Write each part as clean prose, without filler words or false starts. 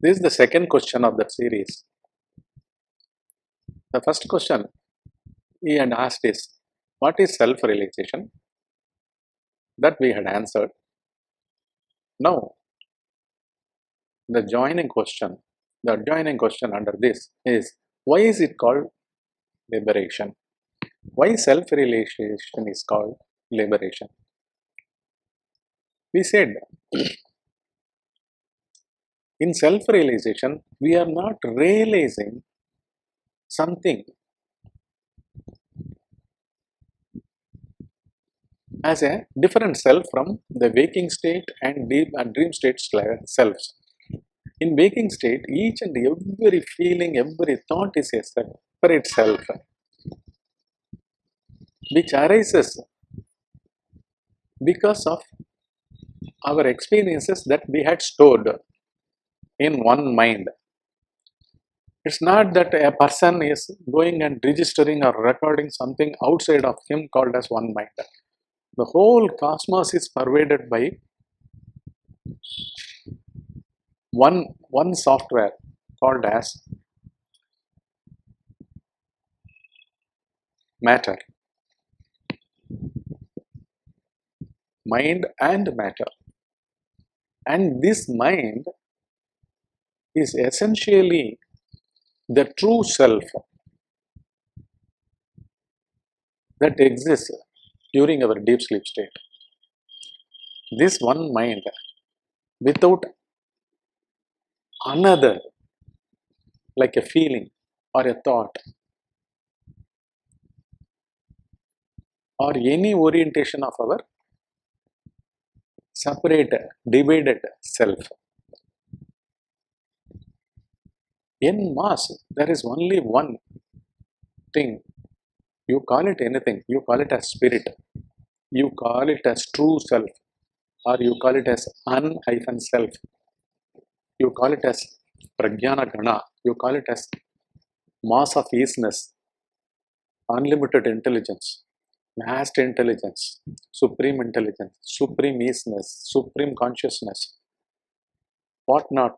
This is the second question of that series. The first question he had asked is, what is self-realization? That we had answered. Now, the adjoining question under this is, why is it called liberation? Why self-realization is called liberation? We said, in self-realization, we are not realizing something as a different self from the waking state and deep and dream state selves. In waking state, each and every feeling, every thought is a separate self, which arises because of our experiences that we had stored in one mind. It's not that a person is going and registering or recording something outside of him called as one mind. The whole cosmos is pervaded by one software called as matter, mind and matter. And this mind is essentially the true self that exists during our deep sleep state. This one mind, without another, like a feeling or a thought or any orientation of our separate, divided self. In mass, there is only one thing. You call it anything. You call it as spirit. You call it as true self. Or you call it as un-self. You call it as prajnana gana. You call it as mass of easiness, unlimited intelligence, vast intelligence, supreme easiness, supreme consciousness, what not.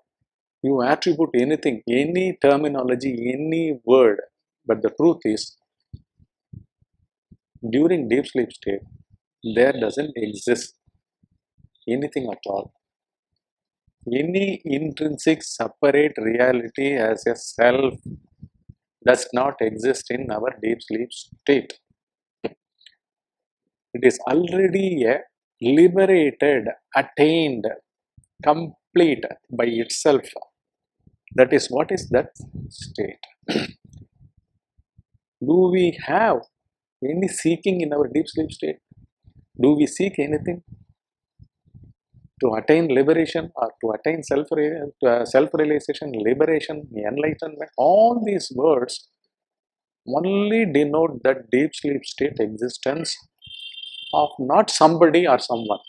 You attribute anything, any terminology, any word, but the truth is, during deep sleep state, there doesn't exist anything at all. Any intrinsic separate reality as a self does not exist in our deep sleep state. It is already a liberated, attained, complete by itself. That is, what is that state? Do we have any seeking in our deep sleep state? Do we seek anything to attain liberation or to attain self-realization, liberation, enlightenment? All these words only denote that deep sleep state existence of not somebody or someone.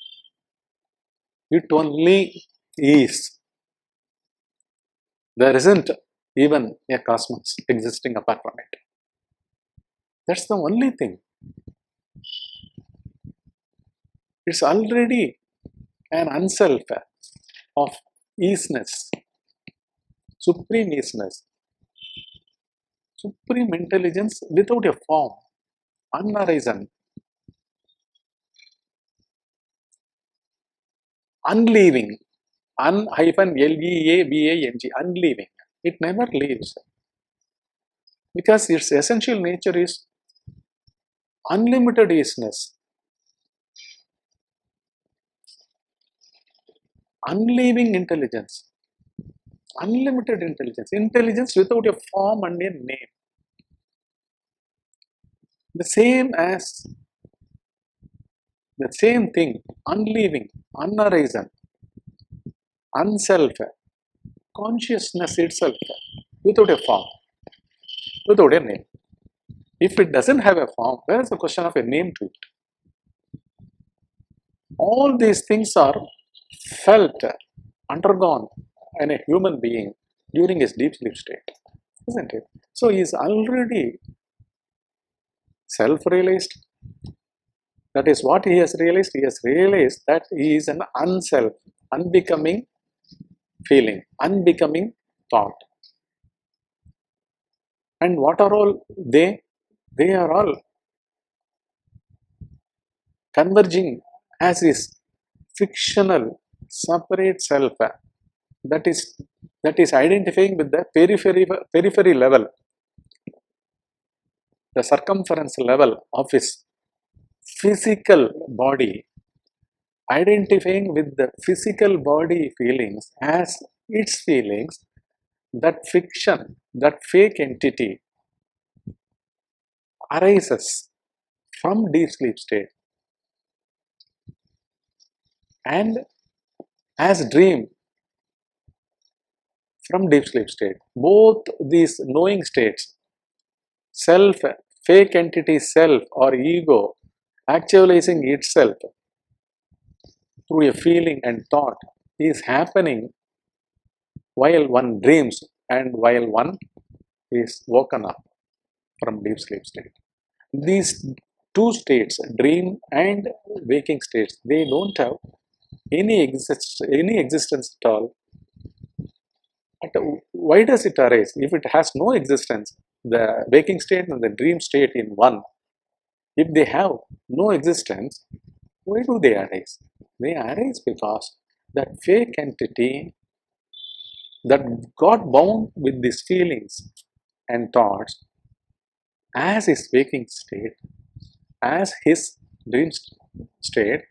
It only is. There isn't even a cosmos existing apart from it. That's the only thing. It's already an unself of easiness, supreme easiness, supreme intelligence without a form, unarisen, unleaving, un-leaving, unleaving. It never leaves because its essential nature is unlimited easiness, unleaving intelligence, unlimited intelligence without a form and a name. The same thing, unleaving, unarisen, unself, consciousness itself, without a form, without a name. If it doesn't have a form, where is the question of a name to it? All these things are felt, undergone in a human being during his deep sleep state, isn't it? So he is already self-realized. That is what he has realized. He has realized that he is an unself, unbecoming feeling, unbecoming thought. And what are all they? They are all converging as is fictional separate self that is identifying with the periphery level, the circumference level of his physical body, identifying with the physical body feelings as its feelings. That fiction, that fake entity arises from deep sleep state and as dream from deep sleep state. Both these knowing states, self, fake entity self or ego, actualizing itself through a feeling and thought, is happening while one dreams and while one is woken up from deep sleep state. These two states, dream and waking states, they don't have any existence at all. But why does it arise? If it has no existence, the waking state and the dream state in one, if they have no existence, why do they arise? They arise because that fake entity that got bound with these feelings and thoughts as his waking state, as his dream state,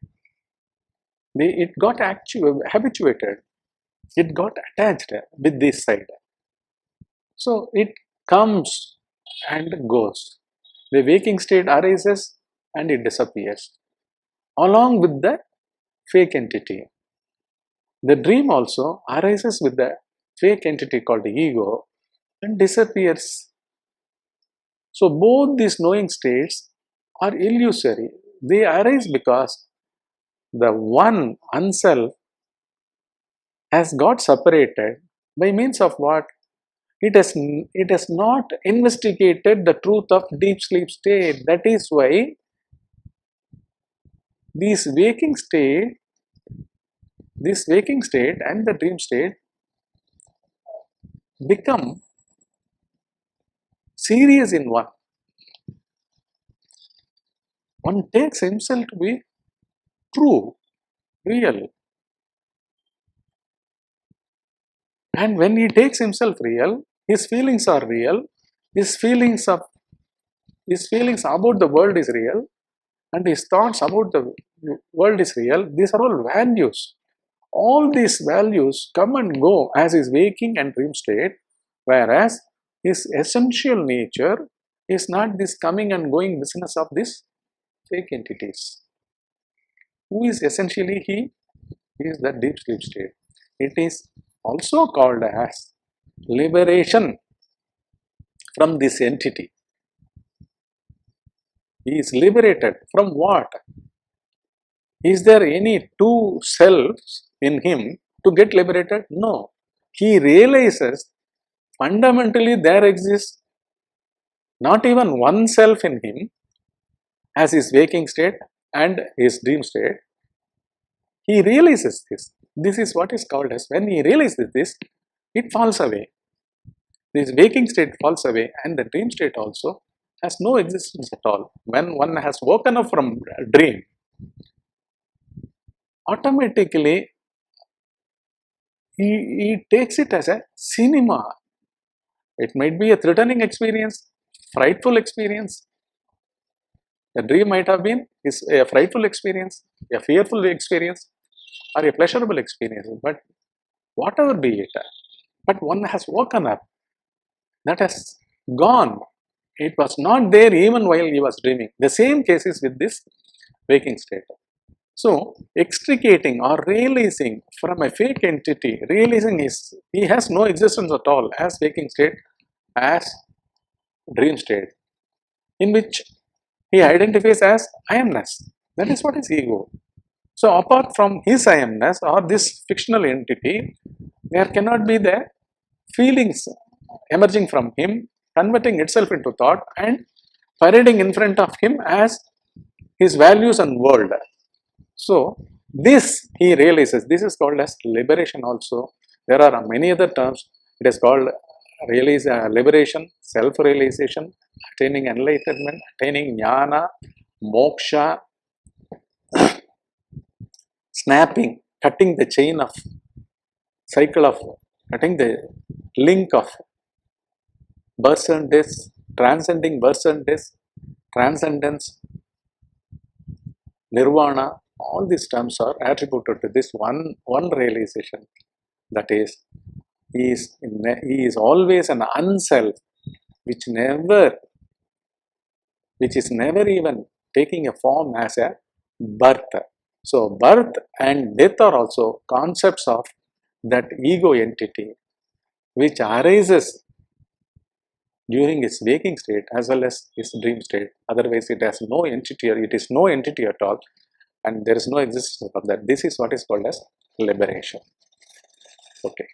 it got habituated, it got attached with this side. So it comes and goes. The waking state arises and it disappears along with the fake entity. The dream also arises with the fake entity called ego and disappears. So both these knowing states are illusory. They arise because the one unself has got separated by means of what? It has not investigated the truth of deep sleep state. That is why these waking state, this waking state and the dream state become serious in one. One takes himself to be true, real. And when he takes himself real, his feelings are real, his feelings about the world is real, and his thoughts about the world is real. These are all values. All these values come and go as his waking and dream state, whereas his essential nature is not this coming and going business of these fake entities. Who is essentially he? He is the deep sleep state. It is also called as liberation from this entity. He is liberated from what? Is there any two selves in him to get liberated? No. He realizes fundamentally there exists not even one self in him as his waking state and his dream state. He realizes this. This is what is called as, when he realizes this, it falls away. This waking state falls away and the dream state also has no existence at all. When one has woken up from a dream, automatically he takes it as a cinema. It might be a threatening experience, frightful experience. A dream might have been is a frightful experience, a fearful experience, or a pleasurable experience. But whatever be it, but one has woken up. That has gone. It was not there even while he was dreaming. The same case is with this waking state. So, extricating or realizing from a fake entity, realizing he has no existence at all as waking state, as dream state, in which he identifies as I amness. That is what is ego. So, apart from his I amness or this fictional entity, there cannot be the feelings emerging from him, converting itself into thought and parading in front of him as his values and world. So, this he realizes, this is called as liberation also. There are many other terms. It is called liberation, self-realization, attaining enlightenment, attaining jnana, moksha, snapping, cutting the chain of cycle of, cutting the link of birth and death, transcending birth and death, transcendence, nirvana. All these terms are attributed to this one realization. That is, he is always an unself, which is never even taking a form as a birth. So birth and death are also concepts of that ego entity, which arises during its waking state as well as its dream state. Otherwise, it has no entity, or it is no entity at all, and there is no existence of that. This is what is called as liberation. Okay.